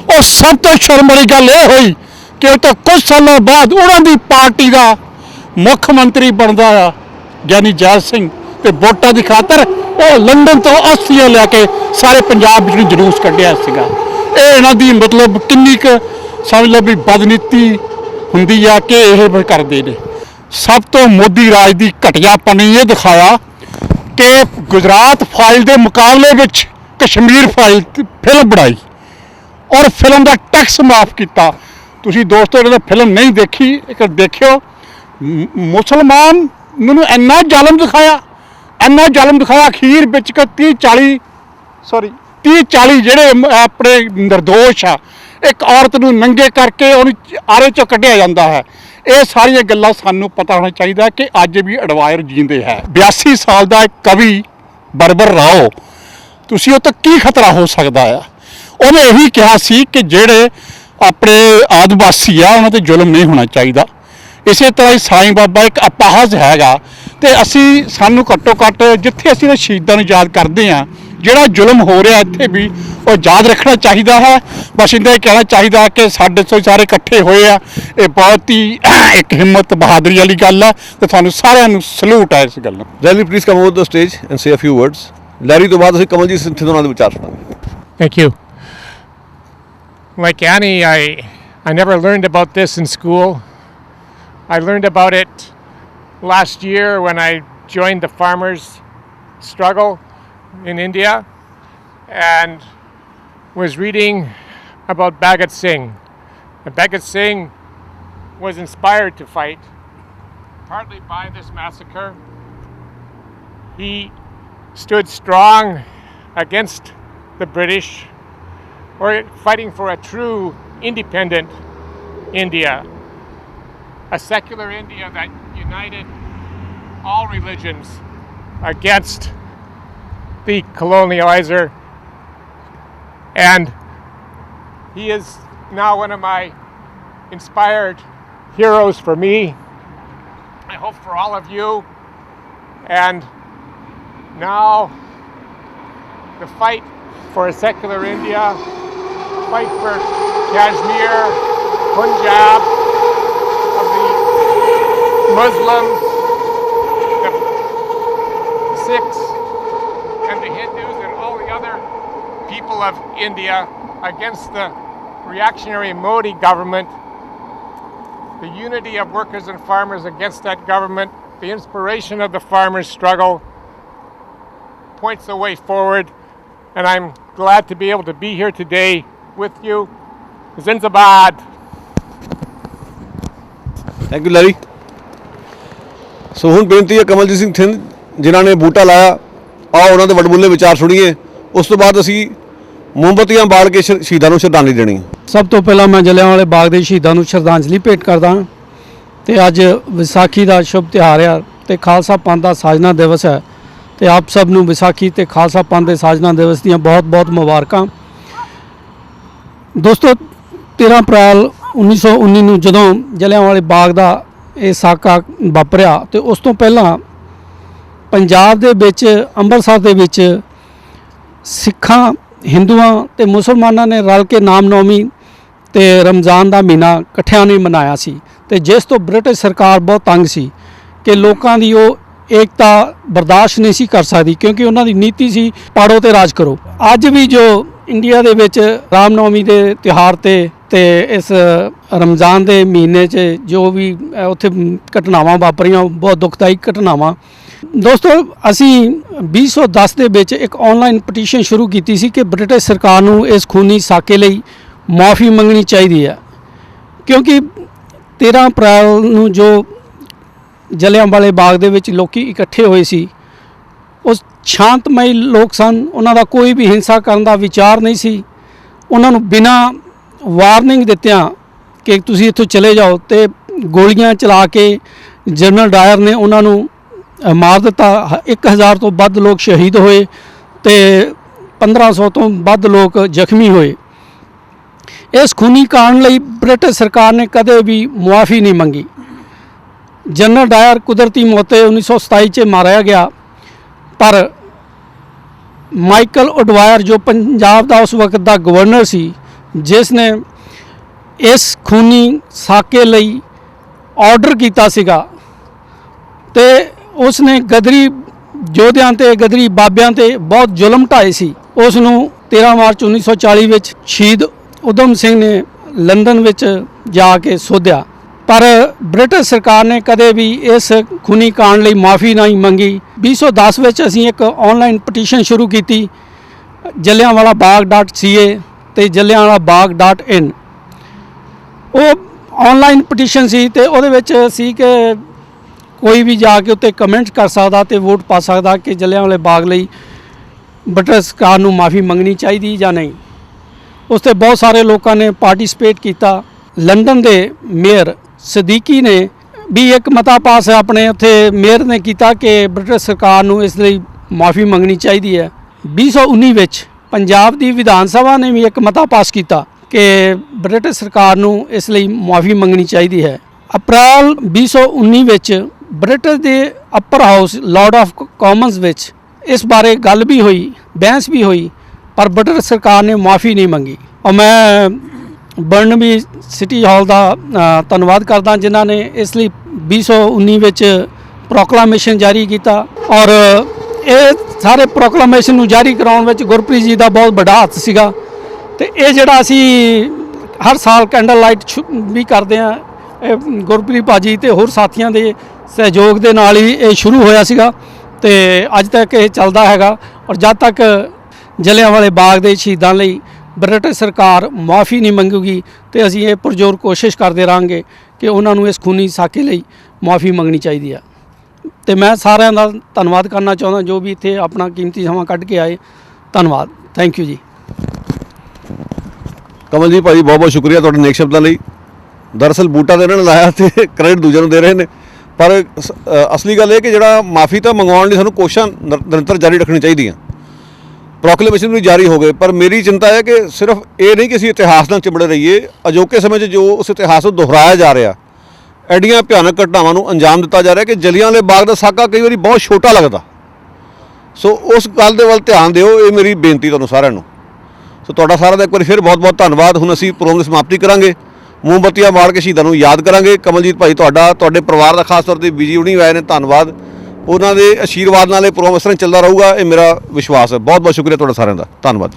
ਉਹ ਸਭ ਤੋਂ ਸ਼ਰਮ ਵਾਲੀ ਗੱਲ ਇਹ ਹੋਈ ਕਿ ਉਹ ਤਾਂ ਕੁਝ ਸਾਲਾਂ ਬਾਅਦ ਉਹਨਾਂ ਦੀ ਪਾਰਟੀ ਦਾ ਮੁੱਖ ਮੰਤਰੀ ਬਣਦਾ ਆ ਗਿਆਨੀ ਜੈਲ ਸਿੰਘ, ਤੇ ਵੋਟਾਂ ਦੀ ਖਾਤਰ ਉਹ ਲੰਡਨ ਤੋਂ ਅਸਥੀਆਂ ਲੈ ਕੇ ਸਾਰੇ ਪੰਜਾਬ ਵਿੱਚ ਜਲੂਸ ਕੱਢਿਆ ਸੀਗਾ। ਇਹ ਇਹਨਾਂ ਦੀ ਮਤਲਬ ਕਿੰਨੀ ਕੁ ਸਮਝ ਲਓ ਵੀ ਬਦਨੀਤੀ ਹੁੰਦੀ ਆ ਕਿ ਇਹ ਕਰਦੇ ਨੇ। ਸਭ ਤੋਂ ਮੋਦੀ ਰਾਜ ਦੀ ਘਟੀਆਪਣ ਇਹ ਦਿਖਾਇਆ ਕਿ ਗੁਜਰਾਤ ਫਾਈਲ ਦੇ ਮੁਕਾਬਲੇ ਵਿੱਚ ਕਸ਼ਮੀਰ ਫਾਈਲ ਫਿਲਮ ਬਣਾਈ ਔਰ ਫਿਲਮ ਦਾ ਟੈਕਸ ਮਾਫ ਕੀਤਾ। ਤੁਸੀਂ ਦੋਸਤੋ ਜਦੋਂ ਫਿਲਮ ਨਹੀਂ ਦੇਖੀ ਇੱਕ ਦੇਖਿਓ। ਮੁਸਲਮਾਨ ਨੂੰ ਇੰਨਾ ਜ਼ਾਲਮ ਦਿਖਾਇਆ ਅਖੀਰ ਵਿੱਚ 30-40 ਜਿਹੜੇ ਆਪਣੇ ਨਿਰਦੋਸ਼ ਆ ਇੱਕ ਔਰਤ ਨੂੰ ਨੰਗੇ ਕਰਕੇ ਉਹਨੂੰ ਆਰੇ 'ਚੋਂ ਕੱਢਿਆ ਜਾਂਦਾ ਹੈ। ਇਹ ਸਾਰੀਆਂ ਗੱਲਾਂ ਸਾਨੂੰ ਪਤਾ ਹੋਣਾ ਚਾਹੀਦਾ ਕਿ ਅੱਜ ਵੀ ਅਡਵਾਇਰ ਜੀਂਦੇ ਹੈ। 82 ਸਾਲ ਦਾ ਇੱਕ ਕਵੀ ਬਰਬਰ ਰਾਓ, ਤੁਸੀਂ ਉਹ ਤੋਂ ਕੀ ਖਤਰਾ ਹੋ ਸਕਦਾ ਆ। ਉਹਨੇ ਇਹੀ ਕਿਹਾ ਸੀ ਕਿ ਜਿਹੜੇ ਆਪਣੇ ਆਦਿਵਾਸੀ ਆ ਉਹਨਾਂ 'ਤੇ ਜ਼ੁਲਮ ਨਹੀਂ ਹੋਣਾ ਚਾਹੀਦਾ। ਇਸੇ ਤਰ੍ਹਾਂ ਹੀ ਸਾਈਂ ਬਾਬਾ ਇੱਕ ਅਪਾਹਜ ਹੈਗਾ ਅਤੇ ਸਾਨੂੰ ਘੱਟੋ ਘੱਟ ਜਿੱਥੇ ਅਸੀਂ ਇਹਨਾਂ ਸ਼ਹੀਦਾਂ ਨੂੰ ਯਾਦ ਕਰਦੇ ਹਾਂ, ਜਿਹੜਾ ਜ਼ੁਲਮ ਹੋ ਰਿਹਾ ਇੱਥੇ ਵੀ ਉਹ ਯਾਦ ਰੱਖਣਾ ਚਾਹੀਦਾ ਹੈ। ਬਸ ਇੰਨਾ ਹੀ ਕਹਿਣਾ ਚਾਹੀਦਾ ਕਿ ਸਾਡੇ ਤੋਂ ਸਾਰੇ ਇਕੱਠੇ ਹੋਏ ਆ, ਇਹ ਬਹੁਤ ਹੀ ਇੱਕ ਹਿੰਮਤ ਬਹਾਦਰੀ ਵਾਲੀ ਗੱਲ ਹੈ ਅਤੇ ਤੁਹਾਨੂੰ ਸਾਰਿਆਂ ਨੂੰ ਸਲੂਟ ਹੈ ਇਸ ਗੱਲ ਨੂੰ। Larry please come over the stage and say a few words. Larry ਤੋਂ ਬਾਅਦ ਅਸੀਂ ਕਮਲਜੀਤ ਸਿੰਘ ਥਿੰਦ ਉਹਨਾਂ ਦੇ ਵਿਚਾਰ ਸੁਣਾਂਗੇ। Thank you. Like Annie, I never learned about this in school. I learned about it last year when I joined the farmers' struggle in India and was reading about Bhagat Singh. Bhagat Singh was inspired to fight, partly by this massacre. He stood strong against the British, or fighting for a true independent India, a secular India that united all religions against the colonializer. And he is now one of my inspired heroes for me. I hope for all of you. And now the fight for a secular India, fight for Kashmir, Punjab, of the Muslims, the Sikhs, and the Hindus, and all the other people of India against the reactionary Modi government, the unity of workers and farmers against that government, the inspiration of the farmers' struggle points the way forward, and I'm glad to be able to be here today with you. Zindabad. Thank you Larry. So ਹੁਣ ਬੇਨਤੀ ਹੈ ਕਮਲਜੀਤ ਸਿੰਘ ਥਿੰਦ ਜਿਨ੍ਹਾਂ ਨੇ ਬੂਟਾ ਲਾਇਆ, ਆਓ ਉਹਨਾਂ ਦੇ ਵਡਮੁੱਲੇ ਵਿਚਾਰ ਸੁਣੀਏ। ਉਸ ਤੋਂ ਬਾਅਦ ਅਸੀਂ ਮੋਮਬੱਤੀਆਂ ਬਾਲ ਕੇ ਸ਼ਹੀਦਾਂ ਨੂੰ ਸ਼ਰਧਾਂਜਲੀ ਦੇਣੀ। ਸਭ ਤੋਂ ਪਹਿਲਾਂ ਮੈਂ ਜਲਿਆਂਵਾਲੇ ਬਾਗ ਦੇ ਸ਼ਹੀਦਾਂ ਨੂੰ ਸ਼ਰਧਾਂਜਲੀ ਭੇਟ ਕਰਦਾ ਹਾਂ ਅਤੇ ਅੱਜ ਵਿਸਾਖੀ ਦਾ ਸ਼ੁਭ ਤਿਉਹਾਰ ਆ ਅਤੇ ਖਾਲਸਾ ਪੰਥ ਦਾ ਸਾਜਨਾ ਦਿਵਸ ਹੈ ਅਤੇ ਆਪ ਸਭ ਨੂੰ ਵਿਸਾਖੀ ਅਤੇ ਖਾਲਸਾ ਪੰਥ ਦੇ ਸਾਜਨਾ ਦਿਵਸ ਦੀਆਂ ਬਹੁਤ ਬਹੁਤ ਮੁਬਾਰਕਾਂ। ਦੋਸਤੋ 13 ਅਪ੍ਰੈਲ 1919 ਨੂੰ ਜਦੋਂ ਜਲਿਆਂਵਾਲੇ ਬਾਗ ਦਾ ਇਹ ਸਾਕਾ ਵਾਪਰਿਆ ਅਤੇ ਉਸ ਤੋਂ ਪਹਿਲਾਂ ਪੰਜਾਬ ਦੇ ਵਿੱਚ ਅੰਮ੍ਰਿਤਸਰ ਦੇ ਵਿੱਚ ਸਿੱਖਾਂ, ਹਿੰਦੂਆਂ ਅਤੇ ਮੁਸਲਮਾਨਾਂ ਨੇ ਰਲ ਕੇ ਰਾਮਨੌਮੀ ਅਤੇ ਰਮਜ਼ਾਨ ਦਾ ਮਹੀਨਾ ਇਕੱਠਿਆਂ ਨੇ ਮਨਾਇਆ ਸੀ ਅਤੇ ਜਿਸ ਤੋਂ ਬ੍ਰਿਟਿਸ਼ ਸਰਕਾਰ ਬਹੁਤ ਤੰਗ ਸੀ ਕਿ ਲੋਕਾਂ ਦੀ ਉਹ ਏਕਤਾ ਬਰਦਾਸ਼ਤ ਨਹੀਂ ਸੀ ਕਰ ਸਕਦੀ, ਕਿਉਂਕਿ ਉਹਨਾਂ ਦੀ ਨੀਤੀ ਸੀ ਪਾੜੋ ਤੇ ਰਾਜ ਕਰੋ। ਅੱਜ ਵੀ ਜੋ ਇੰਡੀਆ ਦੇ ਵਿੱਚ ਰਾਮਨੌਮੀ ਦੇ ਤਿਉਹਾਰ ਤੇ ਇਸ ਰਮਜ਼ਾਨ ਦੇ ਮਹੀਨੇ 'ਚ ਜੋ ਵੀ ਉੱਥੇ ਘਟਨਾਵਾਂ ਵਾਪਰੀਆਂ ਬਹੁਤ ਦੁਖਦਾਈ ਘਟਨਾਵਾਂ। ਦੋਸਤੋ ਅਸੀਂ 2010 ਦੇ ਵਿੱਚ ਇੱਕ ਆਨਲਾਈਨ ਪਟੀਸ਼ਨ ਸ਼ੁਰੂ ਕੀਤੀ ਸੀ ਕਿ ਬ੍ਰਿਟਿਸ਼ ਸਰਕਾਰ ਨੂੰ ਇਸ ਖੂਨੀ ਸਾਕੇ ਲਈ ਮੁਆਫੀ ਮੰਗਣੀ ਚਾਹੀਦੀ ਹੈ, ਕਿਉਂਕਿ 13 ਅਪ੍ਰੈਲ ਨੂੰ ਜੋ ਜਲਿਆਂਵਾਲੇ ਬਾਗ ਦੇ ਵਿੱਚ ਲੋਕ ਇਕੱਠੇ ਹੋਏ ਸੀ ਉਹ ਸ਼ਾਂਤਮਈ ਲੋਕ ਸਨ, ਉਹਨਾਂ ਦਾ ਕੋਈ ਵੀ ਹਿੰਸਾ ਕਰਨ ਦਾ ਵਿਚਾਰ ਨਹੀਂ ਸੀ। ਉਹਨਾਂ ਨੂੰ ਬਿਨਾਂ ਵਾਰਨਿੰਗ ਦਿੱਤਿਆਂ ਕਿ ਤੁਸੀਂ ਇੱਥੋਂ ਚਲੇ ਜਾਓ ਅਤੇ ਗੋਲੀਆਂ ਚਲਾ ਕੇ ਜਨਰਲ ਡਾਇਰ ਨੇ ਉਹਨਾਂ ਨੂੰ ਮਾਰ ਦਿੱਤਾ। 1000 ਤੋਂ ਵੱਧ ਲੋਕ ਸ਼ਹੀਦ ਹੋਏ ਅਤੇ 1500 ਤੋਂ ਵੱਧ ਲੋਕ ਜ਼ਖਮੀ ਹੋਏ। ਇਸ ਖੂਨੀ ਕਾਂਡ ਲਈ ਬ੍ਰਿਟਿਸ਼ ਸਰਕਾਰ ਨੇ ਕਦੇ ਵੀ ਮੁਆਫੀ ਨਹੀਂ ਮੰਗੀ। ਜਨਰਲ ਡਾਇਰ ਕੁਦਰਤੀ ਮੌਤੇ 1927 'ਚ ਮਾਰਿਆ ਗਿਆ, ਪਰ ਮਾਈਕਲ ਉਡਵਾਇਰ ਜੋ ਪੰਜਾਬ ਦਾ ਉਸ ਵਕਤ ਦਾ ਗਵਰਨਰ ਸੀ, ਜਿਸ ਨੇ ਇਸ ਖੂਨੀ ਸਾਕੇ ਲਈ ਆਰਡਰ ਕੀਤਾ ਸੀਗਾ ਅਤੇ ਉਸ ਨੇ ਗਦਰੀ ਯੋਧਿਆਂ 'ਤੇ ਗਦਰੀ ਬਾਬਿਆਂ 'ਤੇ ਬਹੁਤ ਜ਼ੁਲਮ ਢਾਏ ਸੀ। ਉਸ ਨੂੰ 13 ਮਾਰਚ 1940 ਵਿੱਚ ਸ਼ਹੀਦ ਊਧਮ ਸਿੰਘ ਨੇ ਲੰਡਨ ਵਿੱਚ ਜਾ ਕੇ ਸੋਧਿਆ, ਪਰ ਬ੍ਰਿਟਿਸ਼ ਸਰਕਾਰ ਨੇ ਕਦੇ ਵੀ ਇਸ ਖੂਨੀ ਕਾਂਡ ਲਈ ਮਾਫੀ ਨਹੀਂ ਮੰਗੀ। 2010 ਵਿੱਚ ਅਸੀਂ ਇੱਕ ਆਨਲਾਈਨ ਪਟੀਸ਼ਨ ਸ਼ੁਰੂ ਕੀਤੀ jallianwalaBagh.ca ਅਤੇ jallianwalaBagh.in। ਉਹ ਆਨਲਾਈਨ ਪਟੀਸ਼ਨ ਸੀ ਤੇ ਉਹਦੇ ਵਿੱਚ ਸੀ ਕਿ ਕੋਈ ਵੀ ਜਾ ਕੇ ਉੱਤੇ ਕਮੈਂਟ ਕਰ ਸਕਦਾ ਤੇ ਵੋਟ ਪਾ ਸਕਦਾ ਕਿ ਜਲਿਆਂਵਾਲੇ ਬਾਗ ਲਈ ਬ੍ਰਿਟਿਸ਼ ਸਰਕਾਰ ਨੂੰ ਮਾਫੀ ਮੰਗਣੀ ਚਾਹੀਦੀ ਜਾਂ ਨਹੀਂ। ਉਸ 'ਤੇ ਬਹੁਤ ਸਾਰੇ ਲੋਕਾਂ ਨੇ ਪਾਰਟਿਸਿਪੇਟ ਕੀਤਾ। ਲੰਡਨ ਦੇ ਮੇਅਰ ਸਦੀਕੀ ਨੇ ਵੀ ਇੱਕ ਮਤਾ ਪਾਸ ਆਪਣੇ ਉੱਥੇ ਮੇਅਰ ਨੇ ਕੀਤਾ ਕਿ ਬ੍ਰਿਟਿਸ਼ ਸਰਕਾਰ ਨੂੰ ਇਸ ਲਈ ਮਾਫੀ ਮੰਗਣੀ ਚਾਹੀਦੀ ਹੈ। 2019 ਵਿੱਚ ਪੰਜਾਬ ਦੀ ਵਿਧਾਨ ਸਭਾ ਨੇ ਵੀ ਇੱਕ ਮਤਾ ਪਾਸ ਕੀਤਾ ਕਿ ਬ੍ਰਿਟਿਸ਼ ਸਰਕਾਰ ਨੂੰ ਇਸ ਲਈ ਮਾਫੀ ਮੰਗਣੀ ਚਾਹੀਦੀ ਹੈ। ਅਪ੍ਰੈਲ 2019 ਵਿੱਚ ਬ੍ਰਿਟਿਸ਼ ਦੇ ਅਪਰ ਹਾਊਸ ਲਾਰਡ ਆਫ ਕਾਮਨਸ ਵਿੱਚ ਇਸ ਬਾਰੇ ਗੱਲ ਵੀ ਹੋਈ, ਬਹਿਸ ਵੀ ਹੋਈ, ਪਰ ਬ੍ਰਿਟਿਸ਼ ਸਰਕਾਰ ਨੇ ਮਾਫੀ ਨਹੀਂ ਮੰਗੀ। ਔਰ ਮੈਂ ਬਰਨਬੀ ਸਿਟੀ ਹਾਲ ਦਾ ਧੰਨਵਾਦ ਕਰਦਾ ਜਿਨ੍ਹਾਂ ਨੇ ਇਸ ਲਈ 2019 ਵਿੱਚ ਪ੍ਰੋਕਲਾਮੇਸ਼ਨ ਜਾਰੀ ਕੀਤਾ। ਔਰ ਇਹ ਸਾਰੇ ਪ੍ਰੋਕਲਾਮੇਸ਼ਨ ਨੂੰ ਜਾਰੀ ਕਰਾਉਣ ਵਿੱਚ ਗੁਰਪ੍ਰੀਤ ਜੀ ਦਾ ਬਹੁਤ ਵੱਡਾ ਹੱਥ ਸੀਗਾ। ਤੇ ਇਹ ਜਿਹੜਾ ਅਸੀਂ ਹਰ ਸਾਲ ਕੈਂਡਲ ਲਾਈਟ ਵੀ ਕਰਦੇ ਹਾਂ, ਇਹ ਗੁਰਪ੍ਰੀਤ ਭਾਜੀ ਤੇ ਹੋਰ ਸਾਥੀਆਂ ਦੇ ਸਹਿਯੋਗ ਦੇ ਨਾਲ ਹੀ ਇਹ ਸ਼ੁਰੂ ਹੋਇਆ ਸੀਗਾ ਤੇ ਅੱਜ ਤੱਕ ਇਹ ਚੱਲਦਾ ਹੈਗਾ। ਔਰ ਜਦ ਤੱਕ ਜਲਿਆਂਵਾਲੇ ਬਾਗ ਦੇ ਸ਼ਹੀਦਾਂ ਲਈ ਬ੍ਰਿਟਿਸ਼ ਸਰਕਾਰ ਮਾਫੀ ਨਹੀਂ ਮੰਗੂਗੀ ਤੇ ਅਸੀਂ ਇਹ ਪੁਰਜ਼ੋਰ ਕੋਸ਼ਿਸ਼ ਕਰਦੇ ਰਹਾਂਗੇ ਕਿ ਉਹਨਾਂ ਨੂੰ ਇਸ ਖੂਨੀ ਸਾਕੇ ਲਈ ਮਾਫੀ ਮੰਗਣੀ ਚਾਹੀਦੀ ਆ। ਤੇ ਮੈਂ ਸਾਰਿਆਂ ਦਾ ਧੰਨਵਾਦ ਕਰਨਾ ਚਾਹੁੰਦਾ ਜੋ ਵੀ ਇੱਥੇ ਆਪਣਾ ਕੀਮਤੀ ਸਮਾਂ ਕੱਢ ਕੇ ਆਏ। ਧੰਨਵਾਦ, ਥੈਂਕ ਯੂ ਜੀ। ਕਮਲ ਜੀ ਭਾਜੀ ਬਹੁਤ ਬਹੁਤ ਸ਼ੁਕਰੀਆ ਤੁਹਾਡੇ ਨੇਕ ਸ਼ਬਦਾਂ ਲਈ। ਦਰਅਸਲ ਬੂਟਾ ਤਾਂ ਇਹਨਾਂ ਨੇ ਲਾਇਆ ਤੇ ਕ੍ਰੈਡਿਟ ਦੂਜਿਆਂ ਨੂੰ ਦੇ ਰਹੇ ਨੇ, ਪਰ ਅਸਲੀ ਗੱਲ ਇਹ ਕਿ ਜਿਹੜਾ ਮਾਫੀ ਤਾਂ ਮੰਗਵਾਉਣ ਲਈ ਸਾਨੂੰ ਕੋਸ਼ਿਸ਼ਾਂ ਨਿਰੰਤਰ ਜਾਰੀ ਰੱਖਣੀ ਚਾਹੀਦੀਆਂ। ਪ੍ਰੋਕਲੇਮੇਸ਼ਨ ਵੀ ਜਾਰੀ ਹੋ ਗਏ, ਪਰ ਮੇਰੀ ਚਿੰਤਾ ਹੈ ਕਿ ਸਿਰਫ ਇਹ ਨਹੀਂ ਕਿ ਅਸੀਂ ਇਤਿਹਾਸ ਨਾਲ ਚਿੰਬੜੇ ਰਹੀਏ। ਅਜੋਕੇ ਸਮੇਂ 'ਚ ਜੋ ਉਸ ਇਤਿਹਾਸ ਨੂੰ ਦੁਹਰਾਇਆ ਜਾ ਰਿਹਾ, ਐਡੀਆਂ ਭਿਆਨਕ ਘਟਨਾਵਾਂ ਨੂੰ ਅੰਜਾਮ ਦਿੱਤਾ ਜਾ ਰਿਹਾ ਕਿ ਜਲਿਆਂਵਾਲੇ ਬਾਗ ਦਾ ਸਾਕਾ ਕਈ ਵਾਰੀ ਬਹੁਤ ਛੋਟਾ ਲੱਗਦਾ। ਸੋ ਉਸ ਗੱਲ ਦੇ ਵੱਲ ਧਿਆਨ ਦਿਓ, ਇਹ ਮੇਰੀ ਬੇਨਤੀ ਤੁਹਾਨੂੰ ਸਾਰਿਆਂ ਨੂੰ। ਸੋ ਤੁਹਾਡਾ ਸਾਰਿਆਂ ਦਾ ਇੱਕ ਵਾਰੀ ਫਿਰ ਬਹੁਤ ਬਹੁਤ ਧੰਨਵਾਦ। ਹੁਣ ਅਸੀਂ ਪ੍ਰੋਗਰਾਮ ਦੀ ਸਮਾਪਤੀ ਕਰਾਂਗੇ, ਮੋਮਬੱਤੀਆਂ ਬਾਲ ਕੇ ਸ਼ਹੀਦਾਂ ਨੂੰ ਯਾਦ ਕਰਾਂਗੇ। ਕਮਲਜੀਤ ਭਾਈ ਤੁਹਾਡੇ ਪਰਿਵਾਰ ਦਾ ਖਾਸ ਤੌਰ ਤੇ ਬੀਜੀ ਹੁਣੀ ਆਏ ਨੇ, ਧੰਨਵਾਦ। ਉਹਨਾਂ ਦੇ ਆਸ਼ੀਰਵਾਦ ਨਾਲ ਇਹ ਪ੍ਰੋਗਰਾਮ ਇਸ ਤਰ੍ਹਾਂ ਚੱਲਦਾ ਰਹੂਗਾ, ਇਹ ਮੇਰਾ ਵਿਸ਼ਵਾਸ ਹੈ। ਬਹੁਤ ਬਹੁਤ ਸ਼ੁਕਰੀਆ ਤੁਹਾਡਾ ਸਾਰਿਆਂ ਦਾ, ਧੰਨਵਾਦ।